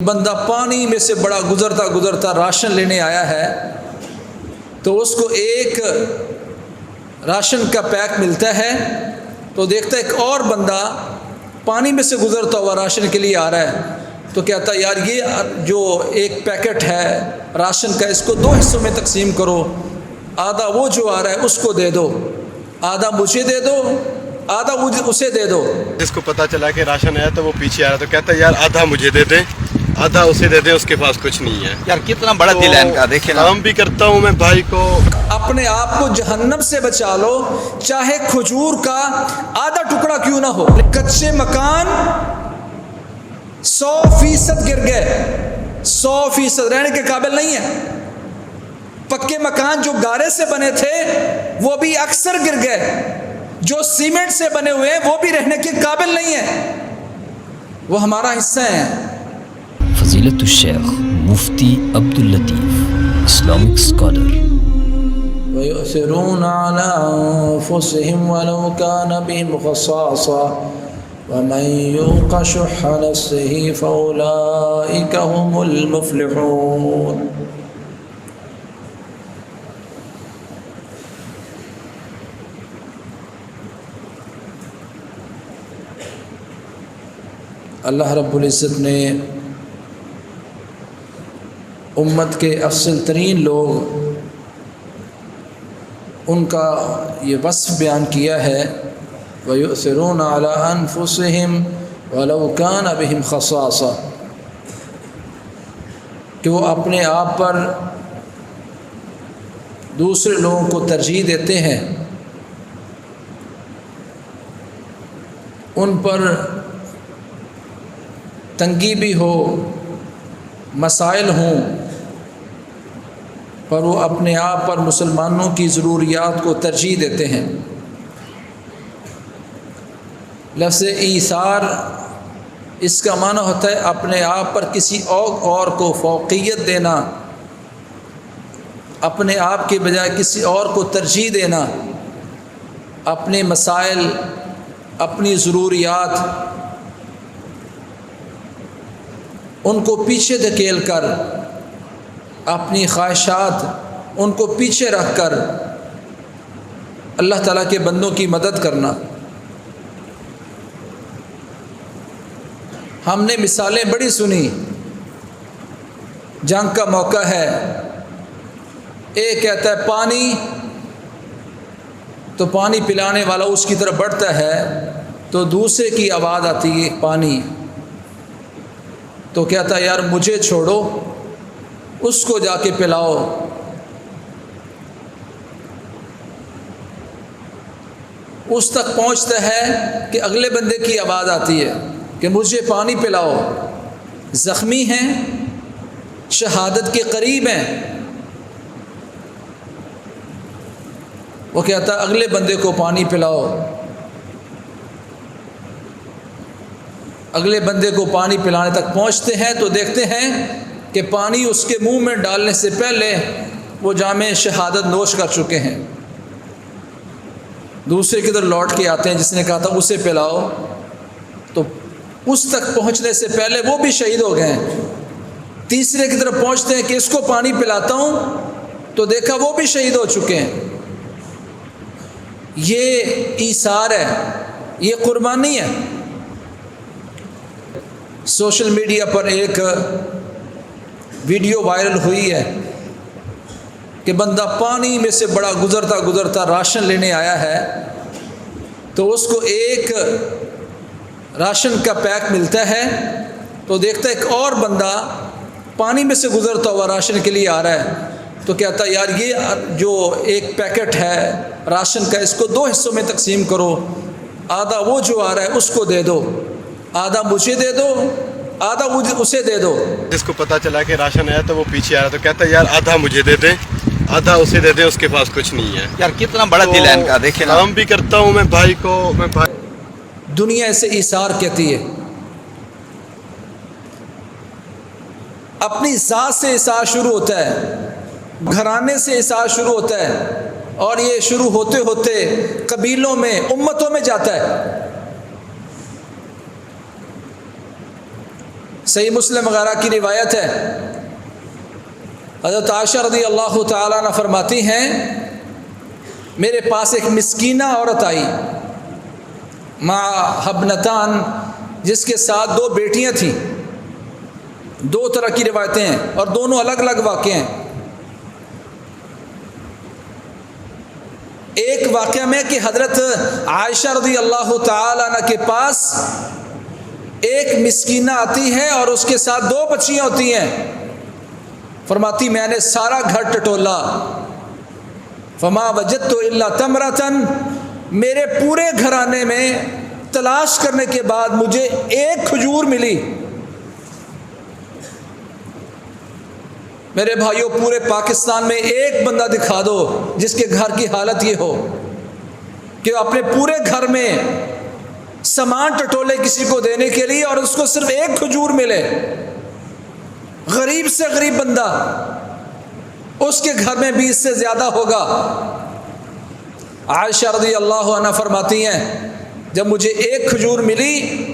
بندہ پانی میں سے بڑا گزرتا گزرتا راشن لینے آیا ہے تو اس کو ایک راشن کا پیک ملتا ہے تو دیکھتا ہے ایک اور بندہ پانی میں سے گزرتا ہوا راشن کے لیے آ رہا ہے تو کہتا ہے یار یہ جو ایک پیکٹ ہے راشن کا اس کو دو حصوں میں تقسیم کرو، آدھا وہ جو آ رہا ہے اس کو دے دو، آدھا مجھے دے دو، آدھا اسے دے دو۔ جس کو پتہ چلا کہ راشن آیا تو وہ پیچھے آ رہا تو کہتا ہے یار آدھا مجھے دے دیں، آدھا اسے دے دیں، اس کے پاس کچھ نہیں ہے۔ یار کتنا بڑا دل ہے ان کا، دیکھیں نا۔ کام بھی کرتا ہوں میں بھائی کو۔ اپنے آپ کو جہنم سے بچا لو، چاہے کھجور کا آدھا ٹکڑا کیوں نہ ہو۔ کچے مکان 100% گر گئے، 100% رہنے کے قابل نہیں ہے۔ پکے مکان جو گارے سے بنے تھے وہ بھی اکثر گر گئے، جو سیمنٹ سے بنے ہوئے ہیں وہ بھی رہنے کے قابل نہیں ہیں، وہ ہمارا حصہ ہیں۔ فضیلت الشیخ مفتی عبداللطیف، اسلامک اسکالر۔ وَيُؤْثِرُونَ عَلَىٰ أَنفُسِهِمْ وَلَوْ كَانَ بِهِمْ خَصَاصَةٌ وَمَن يُوقَ شُحَّ نَفْسِهِ فَأُولَٰئِكَ هُمُ الْمُفْلِحُونَ۔ اللہ رب العزت نے امت کے افضل ترین لوگ ان کا یہ وصف بیان کیا ہے، وَيُؤْثِرُونَ عَلَىٰ أَنفُسِهِمْ وَلَوْ كَانَ بِهِمْ خَصَاصَةٌ، کہ وہ اپنے آپ پر دوسرے لوگوں کو ترجیح دیتے ہیں، ان پر تنگی بھی ہو، مسائل ہوں، پر وہ اپنے آپ پر مسلمانوں کی ضروریات کو ترجیح دیتے ہیں۔ لفظ ایثار اس کا معنی ہوتا ہے اپنے آپ پر کسی اور کو فوقیت دینا، اپنے آپ کے بجائے کسی اور کو ترجیح دینا، اپنے مسائل، اپنی ضروریات ان کو پیچھے دھکیل کر، اپنی خواہشات ان کو پیچھے رکھ کر اللہ تعالیٰ کے بندوں کی مدد کرنا۔ ہم نے مثالیں بڑی سنی، جنگ کا موقع ہے، ایک کہتا ہے پانی، تو پانی پلانے والا اس کی طرف بڑھتا ہے تو دوسرے کی آواز آتی ہے پانی، تو کہتا ہے یار مجھے چھوڑو، اس کو جا کے پلاؤ۔ اس تک پہنچتا ہے کہ اگلے بندے کی آواز آتی ہے کہ مجھے پانی پلاؤ، زخمی ہیں، شہادت کے قریب ہیں، وہ کہتا ہے اگلے بندے کو پانی پلاؤ، اگلے بندے کو پانی پلانے تک پہنچتے ہیں تو دیکھتے ہیں کہ پانی اس کے منہ میں ڈالنے سے پہلے وہ جام شہادت نوش کر چکے ہیں۔ دوسرے کی طرف لوٹ کے آتے ہیں، جس نے کہا تھا اسے پلاؤ، تو اس تک پہنچنے سے پہلے وہ بھی شہید ہو گئے ہیں۔ تیسرے کی طرف پہنچتے ہیں کہ اس کو پانی پلاتا ہوں، تو دیکھا وہ بھی شہید ہو چکے ہیں۔ یہ ایثار ہے، یہ قربانی ہے۔ سوشل میڈیا پر ایک ویڈیو وائرل ہوئی ہے کہ بندہ پانی میں سے بڑا گزرتا گزرتا راشن لینے آیا ہے تو اس کو ایک راشن کا پیک ملتا ہے تو دیکھتا ہے ایک اور بندہ پانی میں سے گزرتا ہوا راشن کے لیے آ رہا ہے تو کہتا ہے یار یہ جو ایک پیکٹ ہے راشن کا اس کو دو حصوں میں تقسیم کرو، آدھا وہ جو آ رہا ہے اس کو دے دو، آدھا مجھے دے دو، آدھا اسے دے دو۔ جس کو پتہ چلا کہ راشن آیا تو وہ پیچھے آ رہا تو کہتا ہے یار آدھا مجھے دے دیں، آدھا اسے دے دیں، اس کے پاس کچھ نہیں ہے۔ یار کتنا بڑا دل ہے ان کا، دیکھیں نا۔ کام بھی کرتا ہوں میں بھائی کو، دنیا اسے ایثار کہتی ہے۔ اپنی ذات سے ایثار شروع ہوتا ہے، گھرانے سے ایثار شروع ہوتا ہے، اور یہ شروع ہوتے ہوتے قبیلوں میں، امتوں میں جاتا ہے۔ صحیح مسلم وغیرہ کی روایت ہے، حضرت عائشہ رضی اللہ تعالیٰ عنہ فرماتی ہیں میرے پاس ایک مسکینہ عورت آئی، مع حبنتان، جس کے ساتھ 2 بیٹیاں تھیں۔ 2 طرح کی روایتیں ہیں اور دونوں الگ الگ واقع ہیں۔ ایک واقعہ میں کہ حضرت عائشہ رضی اللہ تعالی عنہ کے پاس ایک مسکینہ آتی ہے اور اس کے ساتھ 2 بچیاں ہوتی ہیں۔ فرماتی میں نے سارا گھر ٹٹولا، فما وجدت الا تمرتن، میرے پورے گھرانے میں تلاش کرنے کے بعد مجھے ایک کھجور ملی۔ میرے بھائیوں، پورے پاکستان میں ایک بندہ دکھا دو جس کے گھر کی حالت یہ ہو کہ اپنے پورے گھر میں سامان ٹٹولے کسی کو دینے کے لیے اور اس کو صرف ایک کھجور ملے۔ غریب سے غریب بندہ، اس کے گھر میں بھی اس سے زیادہ ہوگا۔ عائشہ رضی اللہ عنہ فرماتی ہیں جب مجھے ایک کھجور ملی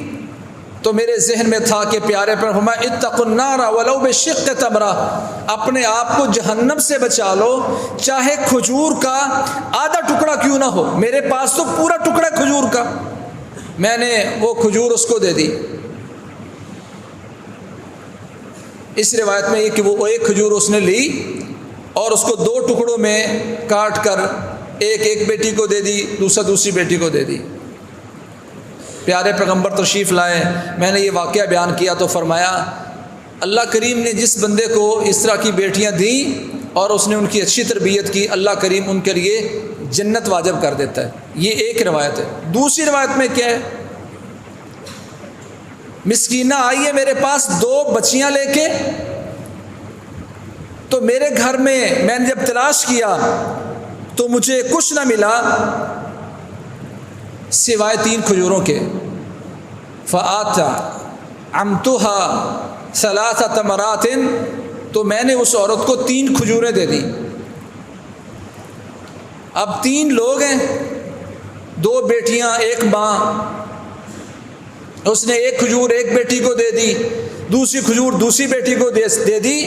تو میرے ذہن میں تھا کہ پیارے پر فرمایا اتقوا النار ولو بشق تمرہ، اپنے آپ کو جہنم سے بچا لو چاہے کھجور کا آدھا ٹکڑا کیوں نہ ہو۔ میرے پاس تو پورا ٹکڑا کھجور کا، میں نے وہ کھجور اس کو دے دی۔ اس روایت میں یہ کہ وہ ایک کھجور اس نے لی اور اس کو 2 ٹکڑوں میں کاٹ کر ایک بیٹی کو دے دی، دوسری بیٹی کو دے دی۔ پیارے پیغمبر تشریف لائے، میں نے یہ واقعہ بیان کیا تو فرمایا اللہ کریم نے جس بندے کو اس طرح کی بیٹیاں دیں اور اس نے ان کی اچھی تربیت کی، اللہ کریم ان کے لیے جنت واجب کر دیتا ہے۔ یہ ایک روایت ہے۔ دوسری روایت میں کیا ہے؟ مسکینہ آئی ہے میرے پاس 2 بچیاں لے کے، تو میرے گھر میں میں نے جب تلاش کیا تو مجھے کچھ نہ ملا سوائے 3 کھجوروں کے۔ فآتا عمتها 3 تمرات، تو میں نے اس عورت کو 3 کھجوریں دے دی۔ اب 3 لوگ ہیں، 2 بیٹیاں 1 ماں، اس نے ایک کھجور ایک بیٹی کو دے دی، دوسری کھجور دوسری بیٹی کو دے دی،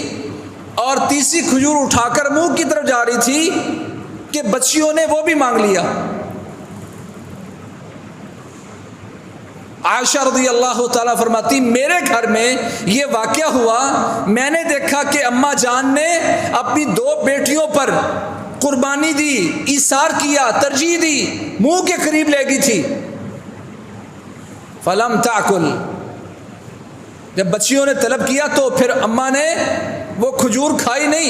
اور تیسری کھجور اٹھا کر منہ کی طرف جا رہی تھی کہ بچیوں نے وہ بھی مانگ لیا۔ عائشہ رضی اللہ تعالیٰ فرماتی میرے گھر میں یہ واقعہ ہوا، میں نے دیکھا کہ اماں جان نے اپنی 2 بیٹیوں پر قربانی دی، ایثار کیا، ترجیح دی، منہ کے قریب لے گئی تھی۔ فلم تاکل، جب بچیوں نے طلب کیا تو پھر اماں نے وہ کھجور کھائی نہیں،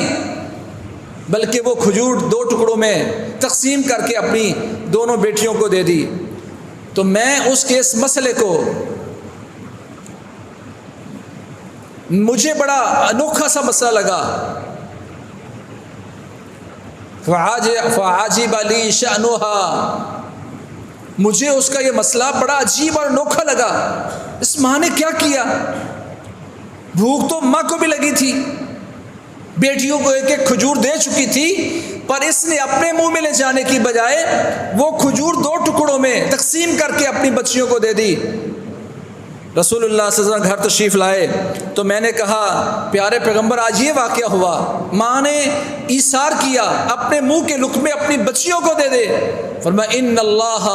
بلکہ وہ کھجور 2 ٹکڑوں میں تقسیم کر کے اپنی دونوں بیٹیوں کو دے دی۔ تو میں اس کے اس مسئلے کو مجھے بڑا انوکھا سا مسئلہ لگا۔ فعاجب لی شأنها، مجھے اس کا یہ مسئلہ بڑا عجیب اور انوکھا لگا۔ اس ماں نے کیا کیا؟ بھوک تو ماں کو بھی لگی تھی، بیٹیوں کو 1 کھجور دے چکی تھی، پر اس نے اپنے منہ میں لے جانے کی بجائے وہ کھجور 2 ٹکڑوں میں تقسیم کر کے اپنی بچیوں کو دے دی۔ رسول اللہ صلی اللہ علیہ وسلم گھر تشریف لائے تو میں نے کہا پیارے پیغمبر آج یہ واقعہ ہوا، ماں نے ایثار کیا، اپنے منہ کے لقمے اپنی بچیوں کو دے دے۔ فرمایا ان اللہ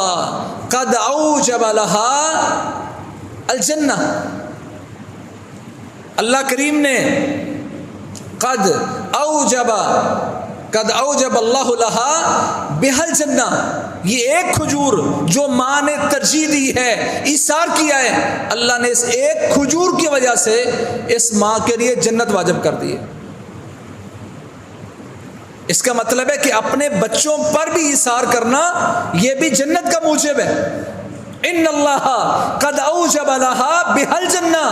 قد اوجب لها الجنہ، اللہ کریم نے قد اوجب اللہ لها بها الجنہ، یہ ایک کھجور جو ماں نے ترجیح دی ہے، ایثار کیا ہے، اللہ نے اس ایک کھجور کی وجہ سے اس ماں کے لیے جنت واجب کر دی ہے۔ اس کا مطلب ہے کہ اپنے بچوں پر بھی ایثار کرنا یہ بھی جنت کا موجب ہے۔ ان اللہ قد اوجب لها بها الجنہ،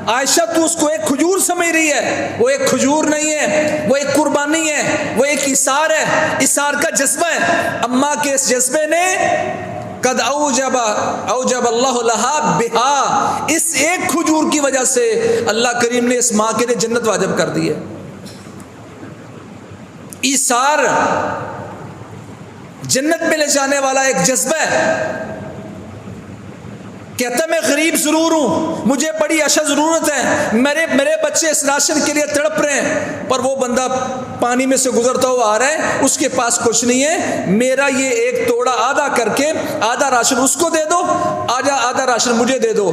عائشہ تو اس کو ایک کھجور سمجھ رہی ہے، وہ ایک کھجور نہیں ہے، وہ ایک قربانی ہے، وہ ایک ایثار ہے، ایثار کا جذبہ ہے۔ اماں کے اس جذبے نے قد اوجب اللہ لها بها، اس ایک کھجور کی وجہ سے اللہ کریم نے اس ماں کے لیے جنت واجب کر دی ہے۔ ایثار جنت میں لے جانے والا ایک جذبہ ہے کہتا میں غریب ضرور ہوں، مجھے بڑی اشد ضرورت ہے، میرے بچے اس راشن کے لیے تڑپ رہے ہیں، پر وہ بندہ پانی میں سے گزرتا ہوا آ رہا ہے، اس کے پاس کچھ نہیں ہے، میرا یہ ایک توڑا آدھا کر کے آدھا راشن اس کو دے دو، آدھا راشن مجھے دے دو۔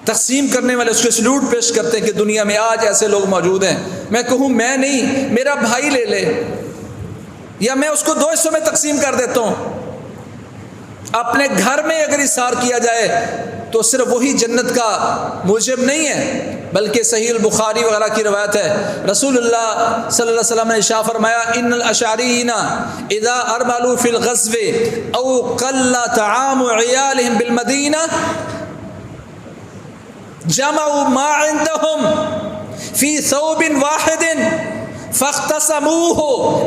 تقسیم کرنے والے اس کے سلوٹ پیش کرتے ہیں کہ دنیا میں آج ایسے لوگ موجود ہیں۔ میں کہوں میں نہیں، میرا بھائی لے لے، یا میں اس کو 2 حصوں میں تقسیم کر دیتا ہوں۔ اپنے گھر میں اگر اثار کیا جائے تو صرف وہی جنت کا موجب نہیں ہے، بلکہ صحیح البخاری وغیرہ کی روایت ہے، رسول اللہ صلی اللہ علیہ وسلم نے ارشاد فرمایا ان الاشعریین اذا ارملوا فی الغزو او قل طعام عیالهم بالمدینہ جمعوا ما عندهم فی ثوب واحد فاختصموه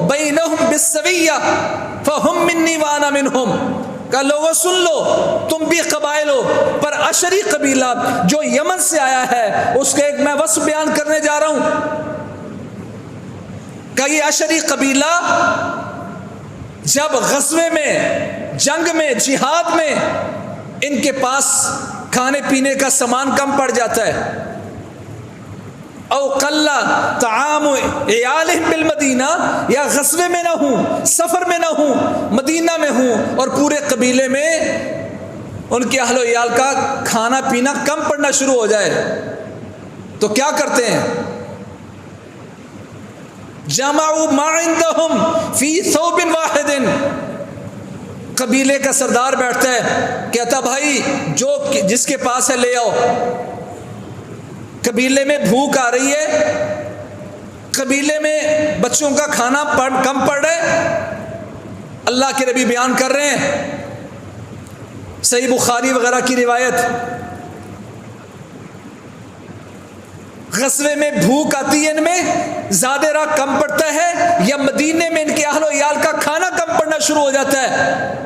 بینهم بالسویہ فهم منی وانا منهم۔ کہ لوگوں سن لو، تم بھی قبائل ہو، پر اشری قبیلہ جو یمن سے آیا ہے اس کا ایک میں وصف بیان کرنے جا رہا ہوں کہ یہ اشری قبیلہ جب غزوے میں، جنگ میں، جہاد میں ان کے پاس کھانے پینے کا سامان کم پڑ جاتا ہے، او قل طعام عیالہم بالمدینہ، یا غزوے میں نہ ہوں، سفر میں نہ ہوں، مدینہ میں ہوں، اور پورے قبیلے میں ان کے اہل و عیال کا کھانا پینا کم پڑنا شروع ہو جائے تو کیا کرتے ہیں؟ جمعوا ما عندہم فی ثوب واحد، قبیلے کا سردار بیٹھتا ہے، کہتا بھائی جو جس کے پاس ہے لے آؤ، قبیلے میں بھوک آ رہی ہے، قبیلے میں بچوں کا کھانا کم پڑ رہا ہے، اللہ کے نبی بیان کر رہے ہیں، صحیح بخاری وغیرہ کی روایت، غزوے میں بھوک آتی ہے ان میں، زیادہ راہ کم پڑتا ہے، یا مدینے میں ان کے اہل و عیال کا کھانا کم پڑنا شروع ہو جاتا ہے،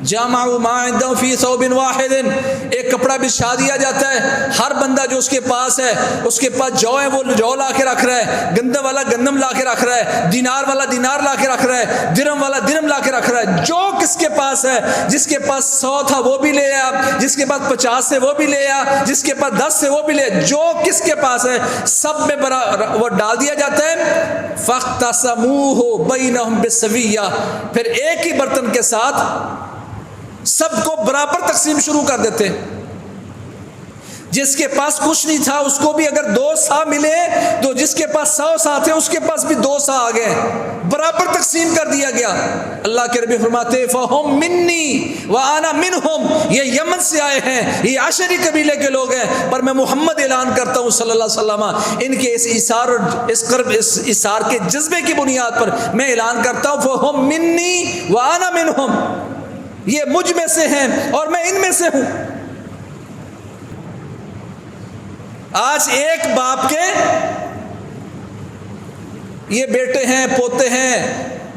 جامعوا ما عندهم فی ثوب واحد، ایک کپڑا بچھا دیا جاتا ہے، ہر بندہ جو اس کے پاس ہے، اس کے پاس جو ہے وہ جو لا کے رکھ رہا ہے، گندم والا گندم لا کے رکھ رہا ہے، دینار والا دینار لا کے رکھ رہا ہے، درہم والا درہم لا کے رکھ رہا ہے، جو کس کے پاس ہے، جس کے پاس 100 تھا وہ بھی لے آیا، جس کے پاس 50 سے وہ بھی لے آیا، جس کے پاس 10 سے وہ بھی لے آیا، جو کس کے پاس ہے سب میں وہ ڈال دیا جاتا ہے، فاختصموه بینہم بالسویہ، پھر ایک ہی برتن کے ساتھ سب کو برابر تقسیم شروع کر دیتے۔ جس کے پاس کچھ نہیں تھا اس کو بھی اگر 2 سا ملے تو جس کے پاس 100 سا تھے اس کے پاس بھی 2 سا آ گئے، برابر تقسیم کر دیا گیا۔ اللہ کے نبی فرماتے فَهُمْ مِنِّي وَأَنَا مِنْهُمْ، یہ یمن سے آئے ہیں، یہ عشری قبیلے کے لوگ ہیں، پر میں محمد اعلان کرتا ہوں صلی اللہ علیہ وسلم ان کے اس ایثار اور اس قرب، اس ایثار کے جذبے کی بنیاد پر میں اعلان کرتا ہوں فَهُمْ مِنِّي وَأَنَا مِنْهُمْ، یہ مجھ میں سے ہیں اور میں ان میں سے ہوں۔ آج ایک باپ کے یہ بیٹے ہیں، پوتے ہیں،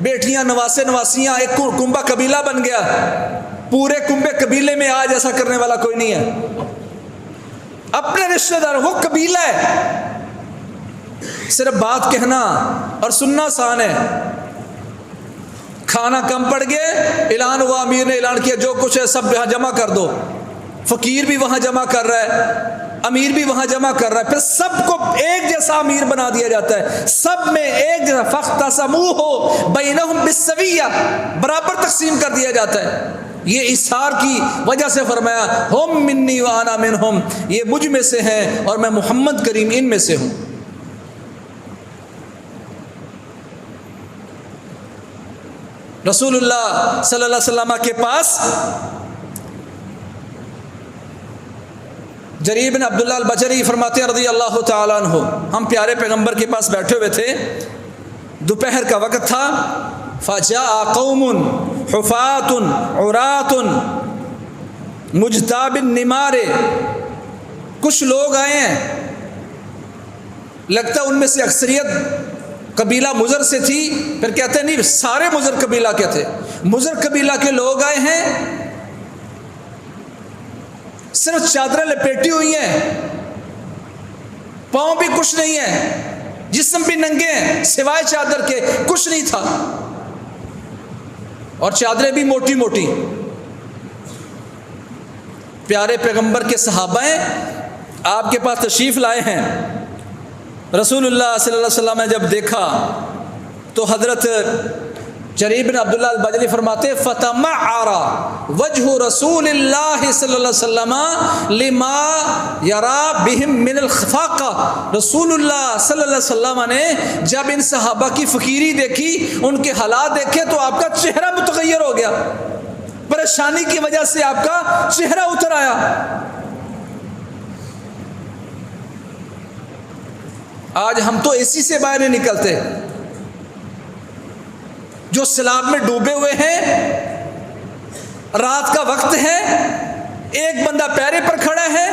بیٹیاں، نواسے نواسیاں، ایک کنبہ قبیلہ بن گیا، پورے کنبے قبیلے میں آج ایسا کرنے والا کوئی نہیں ہے، اپنے رشتہ دار، وہ قبیلہ ہے، صرف بات کہنا اور سننا آسان ہے۔ کھانا کم پڑ گئے، اعلان ہوا، امیر نے اعلان کیا جو کچھ ہے سب یہاں جمع کر دو، فقیر بھی وہاں جمع کر رہا ہے، امیر بھی وہاں جمع کر رہا ہے، پھر سب کو ایک جیسا امیر بنا دیا جاتا ہے، سب میں ایک جیسا، فاختصموه بینہم بالسویہ، برابر تقسیم کر دیا جاتا ہے۔ یہ اثار کی وجہ سے فرمایا ہم منی وانا منہم، یہ مجھ میں سے ہیں اور میں محمد کریم ان میں سے ہوں۔ رسول اللہ صلی اللہ علیہ وسلم کے پاس جریر بن عبداللہ البجری فرماتے ہیں رضی اللہ تعالیٰ عنہ، ہم پیارے پیغمبر کے پاس بیٹھے ہوئے تھے، دوپہر کا وقت تھا، فجاء قوم حفاۃ عراۃ مجتاب النمار، کچھ لوگ آئے ہیں، لگتا ان میں سے اکثریت قبیلہ مضر سے تھی، پھر کہتے ہیں نہیں سارے مضر قبیلہ کے تھے، مضر قبیلہ کے لوگ آئے ہیں، صرف چادریں لپیٹی ہوئی ہیں، پاؤں بھی کچھ نہیں ہے، جسم بھی ننگے ہیں، سوائے چادر کے کچھ نہیں تھا۔ اور چادریں بھی موٹی موٹی. پیارے پیغمبر کے صحابہ ہیں، آپ کے پاس تشریف لائے ہیں. رسول اللہ صلی اللہ علیہ وسلم نے جب دیکھا تو حضرت جریر بن عبداللہ البجلی فرماتے فتمعر وجہ رسول اللہ صلی اللہ علیہ وسلم لما یرا بہم من الخفاقہ. رسول اللہ صلی اللہ علیہ وسلم نے جب ان صحابہ کی فقیری دیکھی، ان کے حالات دیکھے تو آپ کا چہرہ متغیر ہو گیا، پریشانی کی وجہ سے آپ کا چہرہ اتر آیا. آج ہم تو اسی سے باہر نہیں نکلتے، جو سیلاب میں ڈوبے ہوئے ہیں، رات کا وقت ہے، ایک بندہ پیرے پر کھڑا ہے،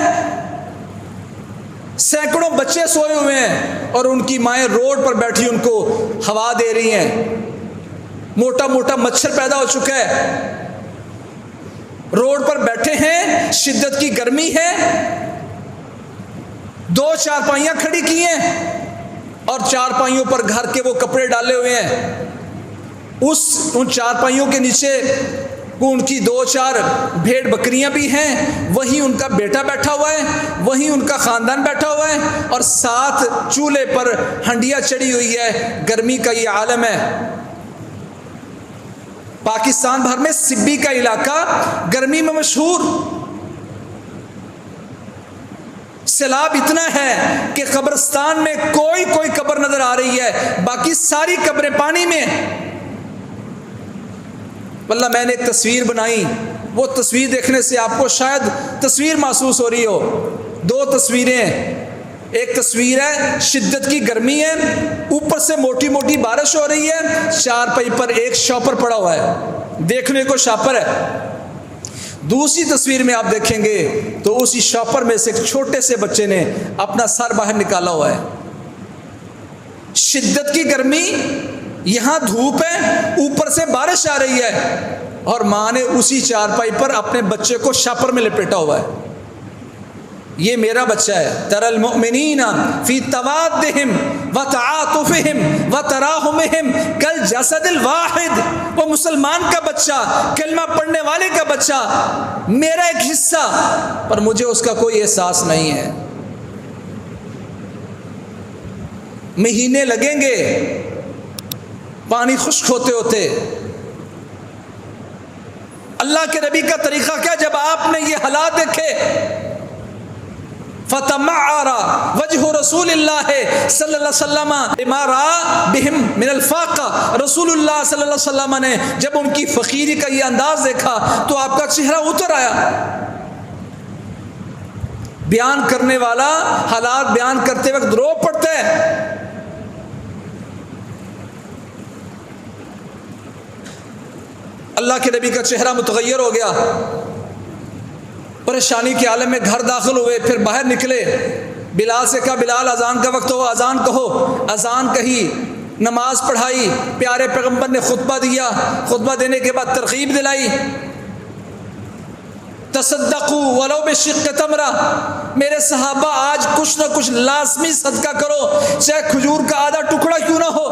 سینکڑوں بچے سوئے ہوئے ہیں اور ان کی مائیں روڈ پر بیٹھی ان کو ہوا دے رہی ہیں. موٹا موٹا مچھر پیدا ہو چکا ہے، روڈ پر بیٹھے ہیں، شدت کی گرمی ہے، 2 چارپائیاں کھڑی کی ہیں اور چارپائیوں پر گھر کے وہ کپڑے ڈالے ہوئے ہیں. ان چارپائیوں کے نیچے ان کی 2-4 بھیڑ بکریاں بھی ہیں، وہیں ان کا بیٹا بیٹھا ہوا ہے، وہیں ان کا خاندان بیٹھا ہوا ہے، اور ساتھ چولہے پر ہنڈیاں چڑھی ہوئی ہے. گرمی کا یہ عالم ہے. پاکستان بھر میں سبی کا علاقہ گرمی میں مشہور. سیلاب اتنا ہے کہ قبرستان میں کوئی قبر نظر آ رہی ہے، باقی ساری قبریں پانی میں. واللہ میں نے ایک تصویر بنائی، وہ تصویر دیکھنے سے آپ کو شاید تصویر محسوس ہو رہی ہو. 2 تصویریں، ایک تصویر ہے شدت کی گرمی ہے، اوپر سے موٹی موٹی بارش ہو رہی ہے، چارپائی پر ایک شاپر پڑا ہوا ہے، دیکھنے کو شاپر ہے. دوسری تصویر میں آپ دیکھیں گے تو اسی شاپر میں سے ایک چھوٹے سے بچے نے اپنا سر باہر نکالا ہوا ہے. شدت کی گرمی، یہاں دھوپ ہے، اوپر سے بارش آ رہی ہے، اور ماں نے اسی چارپائی پر اپنے بچے کو شاپر میں لپیٹا ہوا ہے. یہ میرا بچہ ہے. تری المؤمنین فی توادہم وتعاطفہم وتراحمہم کالجسد الواحد. وہ مسلمان کا بچہ، کلمہ پڑھنے والے کا بچہ، میرا ایک حصہ، پر مجھے اس کا کوئی احساس نہیں ہے. مہینے لگیں گے پانی خشک ہوتے ہوتے. اللہ کے نبی کا طریقہ کیا؟ جب آپ نے یہ حالات دیکھے، فتمعر وجہ رسول اللہ صلی اللہ علیہ وسلم لما رأى بہم من الفاقہ. رسول اللہ صلی اللہ علیہ وسلم نے جب ان کی فقیری کا یہ انداز دیکھا تو آپ کا چہرہ اتر آیا. بیان کرنے والا حالات بیان کرتے وقت رو پڑتا ہے. اللہ کے نبی کا چہرہ متغیر ہو گیا، پریشانی کے عالم میں گھر داخل ہوئے، پھر باہر نکلے. بلال سے کہا بلال اذان کا وقت ہو، اذان کہو. اذان کہی، نماز پڑھائی، پیارے پیغمبر نے خطبہ دیا، خطبہ دینے کے بعد ترغیب دلائی. تصدقوا ولو بشق تمرہ. میرے صحابہ آج کچھ نہ کچھ لازمی صدقہ کرو، چاہے کھجور کا آدھا ٹکڑا کیوں نہ ہو.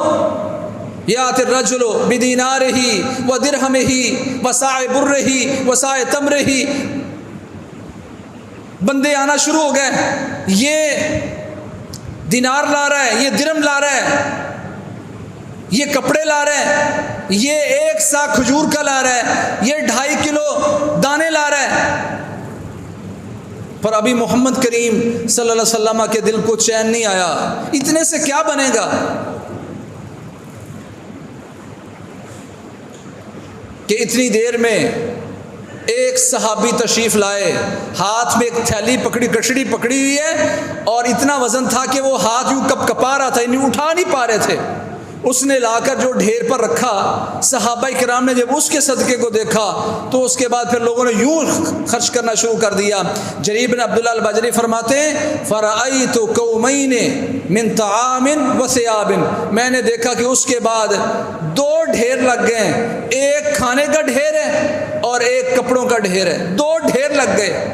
یات الرجل بدینارہ ودرہمہ وصاع برہ وصاع تمرہ. بندے آنا شروع ہو گئے، یہ دینار لا رہا ہے، یہ درہم لا رہا ہے، یہ کپڑے لا رہا ہے، یہ 1 سا کھجور کا لا رہا ہے، یہ 2.5 کلو دانے لا رہا ہے. پر ابھی محمد کریم صلی اللہ علیہ وسلم کے دل کو چین نہیں آیا. اتنے سے کیا بنے گا؟ کہ اتنی دیر میں ایک صحابی تشریف لائے، ہاتھ میں ایک تھیلی پکڑی، کشڑی پکڑی ہوئی ہے، اور اتنا وزن تھا کہ وہ ہاتھ یوں کپ کپا رہا تھا، یعنی اٹھا نہیں پا رہے تھے. اس نے لا کر جو ڈھیر پر رکھا، صحابہ کرام نے جب اس کے صدقے کو دیکھا تو اس کے بعد پھر لوگوں نے یوں خرچ کرنا شروع کر دیا. جریر بن عبداللہ البجلی فرماتے ہیں فرأیت قومین من طعام و ثیاب. میں نے دیکھا کہ اس کے بعد 2 ڈھیر لگ گئے، ایک کھانے کا ڈھیر ہے اور ایک کپڑوں کا ڈھیر ہے. 2 ڈھیر لگ گئے.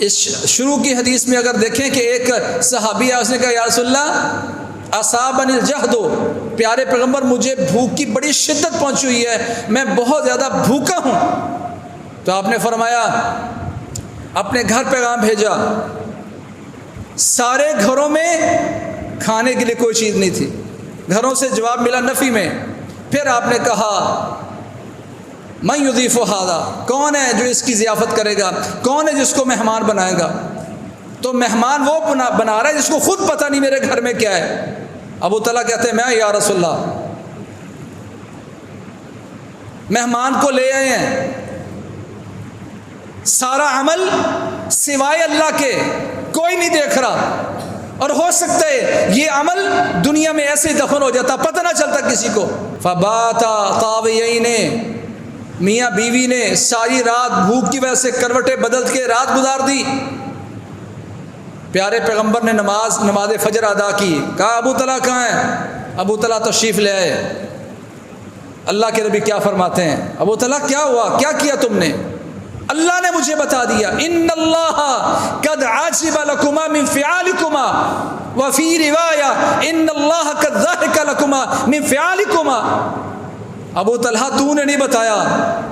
اس شروع کی حدیث میں اگر دیکھیں کہ ایک صحابی ہے، اس نے کہا یا رسول اللہ اصابنی الجہد، پیارے پیغمبر مجھے بھوک کی بڑی شدت پہنچی ہوئی ہے، میں بہت زیادہ بھوکا ہوں۔ تو آپ نے فرمایا اپنے گھر پیغام بھیجا، سارے گھروں میں کھانے کے لیے کوئی چیز نہیں تھی، گھروں سے جواب ملا نفی میں۔ پھر آپ نے کہا من یضیف ھذا، کون ہے جو اس کی ضیافت کرے گا، کون ہے جس کو مہمان بنائے گا؟ تو مہمان وہ بنا رہا ہے جس کو خود پتہ نہیں میرے گھر میں کیا ہے۔ ابو طلحہ کہتے ہیں میں یا رسول اللہ، مہمان کو لے آئے ہیں، سارا عمل سوائے اللہ کے کوئی نہیں دیکھ رہا، اور ہو سکتا ہے یہ عمل دنیا میں ایسے ہی دفن ہو جاتا، پتہ نہ چلتا کسی کو۔ فباتا طاویین، میاں بیوی نے ساری رات بھوک کی وجہ سے کروٹیں بدل کے رات گزار دی۔ پیارے پیغمبر نے نماز فجر ادا کی، کہا ابو طلحہ کہاں ہے؟ ابو طلحہ تشریف لے آئے۔ اللہ کے نبی کیا فرماتے ہیں؟ ابو طلحہ کیا ہوا، کیا کیا تم نے؟ اللہ نے مجھے بتا دیا، ان اللہ قد عجب لکما من فعالکما، وفی روایہ ان اللہ قد ضحک لکما من فعالکما۔ ابو طلحہ تو نے نہیں بتایا،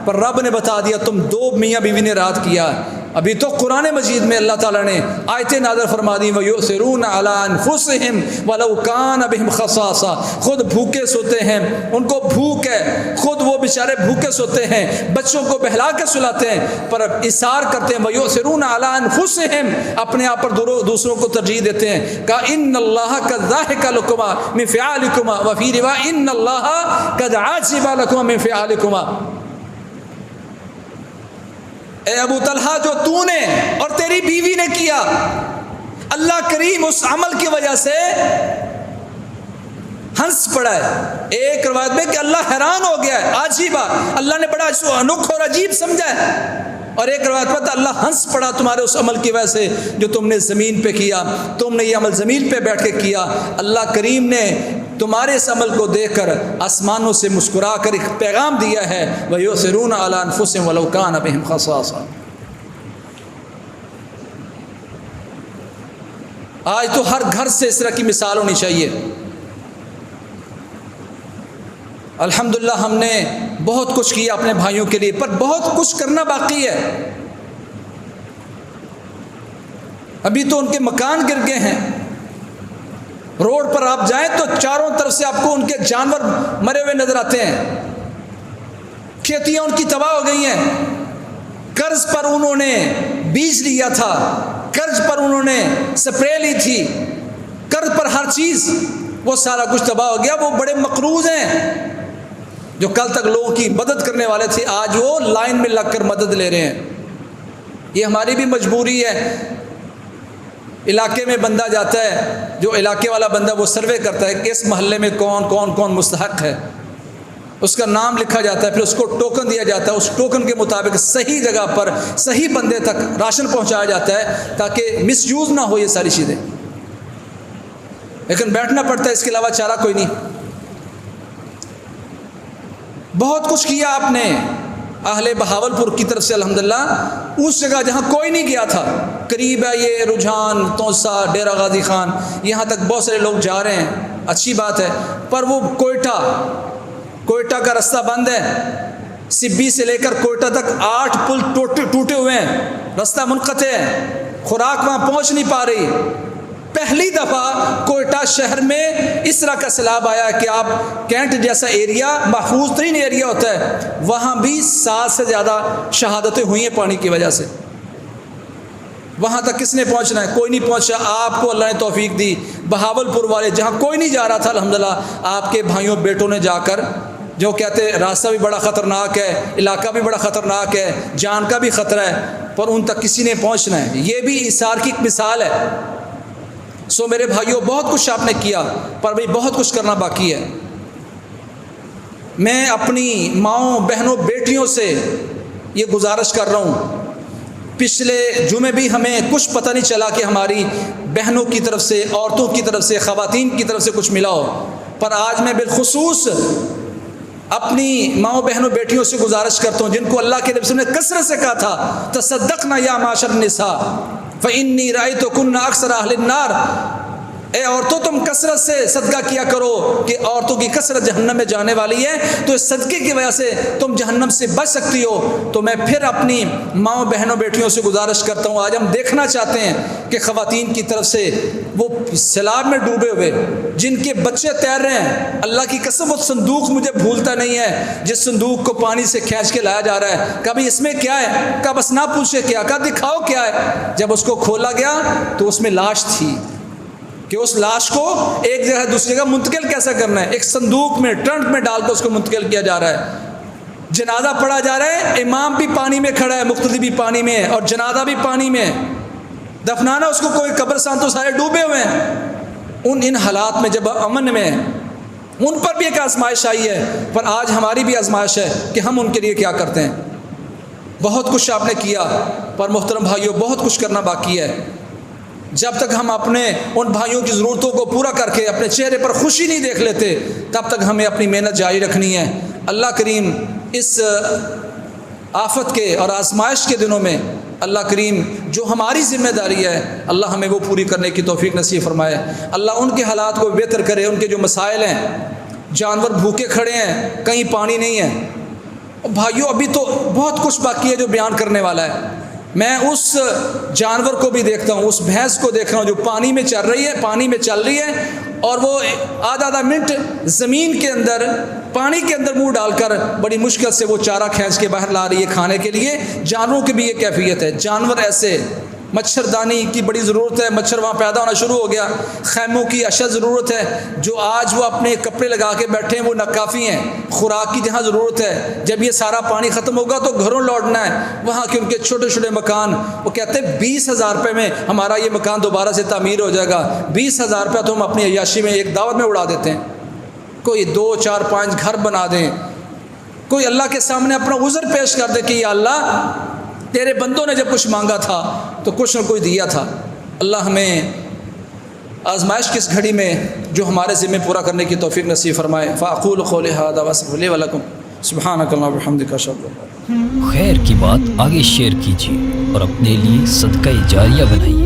پر رب نے بتا دیا، تم دو میاں بیوی نے رات کیا۔ ابھی تو قرآن مجید میں اللہ تعالیٰ نے آیتیں نازل فرما دی، وَيُؤْثِرُونَ عَلَىٰ أَنفُسِهِمْ وَلَوْ كَانَ بِهِمْ خَصَاصَةٌ، خود بھوکے سوتے ہیں، ان کو بھوک ہے، خود وہ بیچارے بھوکے سوتے ہیں، بچوں کو بہلا کے سلاتے ہیں، پر اِثار کرتے ہیں، وَيُؤْثِرُونَ عَلَىٰ أَنفُسِهِمْ، اپنے آپ پر دوسروں کو ترجیح دیتے ہیں۔ کہا إِنَّ اللَّهَ قَدْ ضَحِكَ لَكُمَا مِنْ فِعَالِكُمَا، وَفِي رِوَايَةٍ إِنَّ اللَّهَ قَدْ عَجِبَ لَكُمَا مِنْ فِعَالِكُمَا۔ اے ابو طلحہ جو تو نے اور تیری بیوی نے کیا، اللہ کریم اس عمل کی وجہ سے ہنس پڑا ہے۔ ایک روایت میں کہ اللہ حیران ہو گیا ہے، عجیبہ، اللہ نے بڑا انوکھا اور عجیب سمجھا ہے، اور ایک روایت میں اللہ ہنس پڑا تمہارے اس عمل کی وجہ سے جو تم نے زمین پہ کیا، تم نے یہ عمل زمین پہ بیٹھ کے کیا۔ اللہ کریم نے تمہارے اس عمل کو دیکھ کر آسمانوں سے مسکرا کر ایک پیغام دیا ہے، وَيُؤْثِرُونَ عَلَىٰ أَنفُسِهِمْ وَلَوْ كَانَ بِهِمْ خَصَاصَةٌ۔ آج تو ہر گھر سے اس طرح کی مثال ہونی چاہیے۔ الحمدللہ ہم نے بہت کچھ کیا اپنے بھائیوں کے لیے، پر بہت کچھ کرنا باقی ہے۔ ابھی تو ان کے مکان گر گئے ہیں، روڈ پر آپ جائیں تو چاروں طرف سے آپ کو ان کے جانور مرے ہوئے نظر آتے ہیں، کھیتیاں ان کی تباہ ہو گئی ہیں، قرض پر انہوں نے بیج لیا تھا، قرض پر انہوں نے سپرے لی تھی، قرض پر ہر چیز، وہ سارا کچھ تباہ ہو گیا۔ وہ بڑے مقروض ہیں جو کل تک لوگوں کی مدد کرنے والے تھے، آج وہ لائن میں لگ کر مدد لے رہے ہیں۔ یہ ہماری بھی مجبوری ہے۔ علاقے میں بندہ جاتا ہے، جو علاقے والا بندہ وہ سروے کرتا ہے کہ اس محلے میں کون مستحق ہے، اس کا نام لکھا جاتا ہے، پھر اس کو ٹوکن دیا جاتا ہے، اس ٹوکن کے مطابق صحیح جگہ پر صحیح بندے تک راشن پہنچایا جاتا ہے تاکہ مس یوز نہ ہو یہ ساری چیزیں۔ لیکن بیٹھنا پڑتا ہے، اس کے علاوہ چارہ کوئی نہیں۔ بہت کچھ کیا آپ نے اہل بہاولپور کی طرف سے الحمدللہ، اس جگہ جہاں کوئی نہیں گیا تھا، قریب ہے یہ رجحان، توسا، ڈیرہ غازی خان، یہاں تک بہت سارے لوگ جا رہے ہیں، اچھی بات ہے، پر وہ کوئٹہ کا رستہ بند ہے، سبی سے لے کر کوئٹہ تک 8 پل ٹوٹے ہوئے ہیں، رستہ منقطع ہے، خوراک وہاں پہنچ نہیں پا رہی۔ پہلی دفعہ کوئٹہ شہر میں اس طرح کا سیلاب آیا کہ آپ کینٹ جیسا ایریا، محفوظ ترین ایریا ہوتا ہے، وہاں بھی 7 سے زیادہ شہادتیں ہوئی ہیں پانی کی وجہ سے۔ وہاں تک کس نے پہنچنا ہے؟ کوئی نہیں پہنچا۔ آپ کو اللہ نے توفیق دی، بہاولپور والے جہاں کوئی نہیں جا رہا تھا، الحمدللہ آپ کے بھائیوں بیٹوں نے جا کر، جو کہتے راستہ بھی بڑا خطرناک ہے، علاقہ بھی بڑا خطرناک ہے، جان کا بھی خطرہ ہے، پر ان تک کسی نے پہنچنا ہے۔ یہ بھی ایثار کی ایک مثال ہے۔ سو میرے بھائیوں، بہت کچھ آپ نے کیا، پر بھی بہت کچھ کرنا باقی ہے۔ میں اپنی ماؤں، بہنوں، بیٹیوں سے یہ گزارش کر رہا ہوں، پچھلے جمعے بھی ہمیں کچھ پتہ نہیں چلا کہ ہماری بہنوں کی طرف سے، عورتوں کی طرف سے، خواتین کی طرف سے کچھ ملا ہو، پر آج میں بالخصوص اپنی ماؤں بہنوں بیٹیوں سے گزارش کرتا ہوں جن کو اللہ کے نبی نے کثرت سے کہا تھا تصدقنا یا معاشر النساء فإنی رأیتکن اکثر اہل النار، اے عورتوں تم کثرت سے صدقہ کیا کرو کہ عورتوں کی کثرت جہنم میں جانے والی ہے، تو اس صدقے کی وجہ سے تم جہنم سے بچ سکتی ہو۔ تو میں پھر اپنی ماؤں بہنوں بیٹیوں سے گزارش کرتا ہوں، آج ہم دیکھنا چاہتے ہیں کہ خواتین کی طرف سے وہ سیلاب میں ڈوبے ہوئے جن کے بچے تیر رہے ہیں، اللہ کی قسم وہ صندوق مجھے بھولتا نہیں ہے جس صندوق کو پانی سے کھینچ کے لایا جا رہا ہے، کبھی اس میں کیا ہے، کہا بس نہ پوچھے کیا، کہا دکھاؤ کیا ہے۔ جب اس کو کھولا گیا تو اس میں لاش تھی کہ اس لاش کو ایک جگہ دوسری جگہ منتقل کیسا کرنا ہے، ایک صندوق میں ٹرنک میں ڈال کر اس کو منتقل کیا جا رہا ہے۔ جنازہ پڑھا جا رہا ہے، امام بھی پانی میں کھڑا ہے، مقتدی بھی پانی میں ہے اور جنازہ بھی پانی میں ہے، دفنانا اس کو کوئی قبرستان تو سارے ڈوبے ہوئے ہیں۔ ان حالات میں جب امن میں ان پر بھی ایک آزمائش آئی ہے، پر آج ہماری بھی آزمائش ہے کہ ہم ان کے لیے کیا کرتے ہیں۔ بہت کچھ آپ نے کیا، پر محترم بھائیوں بہت کچھ کرنا باقی ہے۔ جب تک ہم اپنے ان بھائیوں کی ضرورتوں کو پورا کر کے اپنے چہرے پر خوشی نہیں دیکھ لیتے، تب تک ہمیں اپنی محنت جاری رکھنی ہے۔ اللہ کریم اس آفت کے اور آزمائش کے دنوں میں اللہ کریم جو ہماری ذمہ داری ہے اللہ ہمیں وہ پوری کرنے کی توفیق نصیب فرمائے۔ اللہ ان کے حالات کو بہتر کرے، ان کے جو مسائل ہیں، جانور بھوکے کھڑے ہیں، کہیں پانی نہیں ہے۔ بھائیوں ابھی تو بہت کچھ باقی ہے جو بیان کرنے والا ہے۔ میں اس جانور کو بھی دیکھتا ہوں، اس بھینس کو دیکھ رہا ہوں جو پانی میں چل رہی ہے اور وہ آدھا منٹ زمین کے اندر پانی کے اندر منہ ڈال کر بڑی مشکل سے وہ چارہ کھینچ کے باہر لا رہی ہے کھانے کے لیے۔ جانوروں کی بھی یہ کیفیت ہے، جانور ایسے۔ مچھردانی کی بڑی ضرورت ہے، مچھر وہاں پیدا ہونا شروع ہو گیا۔ خیموں کی اشد ضرورت ہے، جو آج وہ اپنے کپڑے لگا کے بیٹھے ہیں وہ ناکافی ہیں۔ خوراک کی جہاں ضرورت ہے، جب یہ سارا پانی ختم ہوگا تو گھروں لوٹنا ہے، وہاں کے ان کے چھوٹے چھوٹے مکان، وہ کہتے ہیں 20,000 روپے میں ہمارا یہ مکان دوبارہ سے تعمیر ہو جائے گا۔ 20,000 روپیہ تو ہم اپنی عیاشی میں ایک دعوت میں اڑا دیتے ہیں۔ کوئی 2 4 5 گھر بنا دیں، کوئی اللہ کے سامنے اپنا عذر پیش کر دے کہ یا اللہ تیرے بندوں نے جب کچھ مانگا تھا تو کچھ نہ کچھ دیا تھا۔ اللہ ہمیں آزمائش کی اس گھڑی میں جو ہمارے ذمہ پورا کرنے کی توفیق نصیب فرمائے۔ فاقول قولی ھذا واستغفر لی ولکم سبحانک اللہم وبحمدک اشہد ان لا الہ الا انت۔ خیر کی بات آگے شیئر کیجیے اور اپنے لیے صدقہ جاریہ بنائیے۔